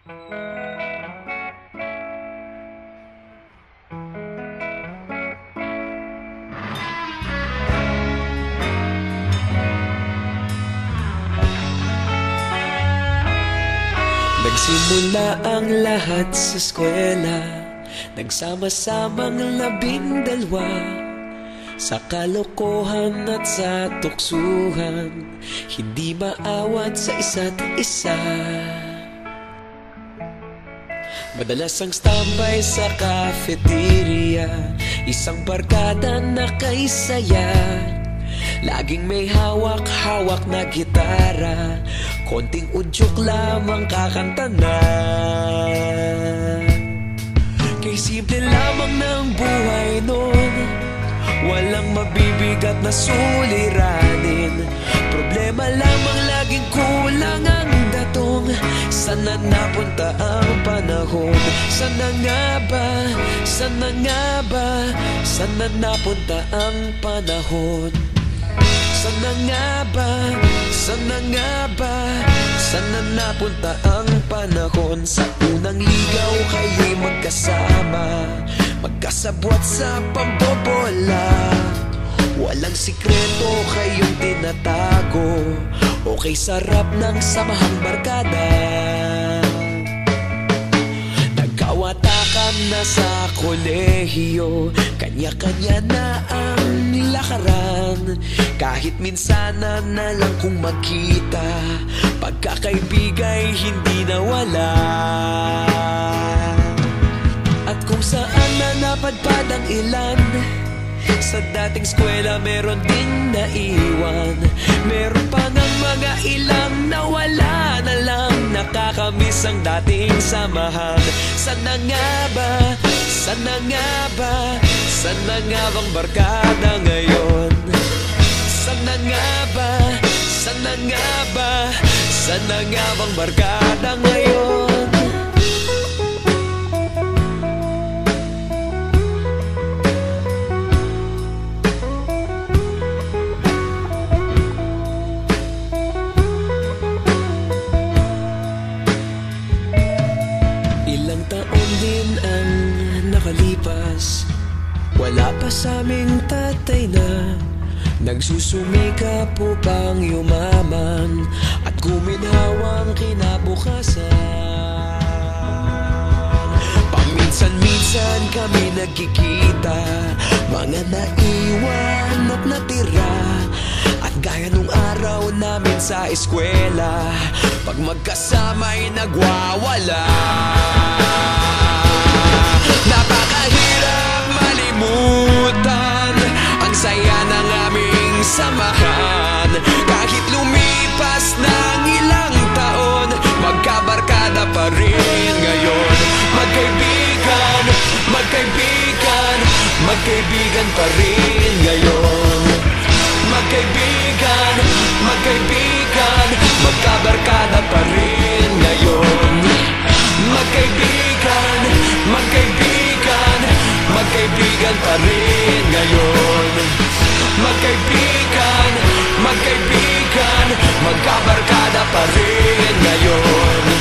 Nagsimula ang lahat sa eskwela, nagsama-samang 12 sa kalokohan at sa tuksuhan, hindi maawat sa isa't isa. Madalas ang standby sa cafeteria, isang barkada na kay saya. Laging may hawak-hawak na gitara, konting udyok lamang kakanta na. Kay simple lamang ng buhay nun, walang mabibigat na suliranin. Problema lamang laging kulang ang datong. Sana napunta ang panahon? Sana nga ba? Sana nga ba? Sana napunta ang panahon? Sana nga ba? Sana nga ba? Sana napunta ang panahon? Sa unang ligaw kayo'y magkasama, magkasabwat sa pambobola. Walang sikreto kayong tinatago, okay sarap ng samahang barkada. Nagkawatakan na sa kolehiyo, kanya-kanya na ang lakaran. Kahit minsanan na lang kung magkita, pagkakaibigay hindi nawala. At kung saan na napadpad ang ilan, sa dating eskwela meron ding naiwan. Meron pa ng mga ilang nawala na lang, nakakamiss ang dating samahan. Sana nga ba? Sana nga ba? Sana nga bang barkada ngayon? Sana nga ba? Sana nga ba? Sana nga bang barkada ngayon? Ilang taon din ang nakalipas, wala pa sa aming tatay na nagsusumikap upang yumaman at guminhawang kinabukasan. Paminsan-minsan kami nagkikita, mga naiwan at natira. At gaya nung araw namin sa eskwela, pag magkasama'y nagwawala. Napakahirap malimutan ang saya ng aming samahan. Kahit lumipas ng ilang taon, magkabarkada pa rin ngayon. Magkaibigan, magkaibigan, magkaibigan pa rin ngayon. Magkaibigan, magkaibigan, magkabarkada pa rin ngayon. Magkaibigan, magkaibigan, magkaibigan pa rin ngayon. Magkaibigan, magkaibigan, magkabarkada pa rin ngayon.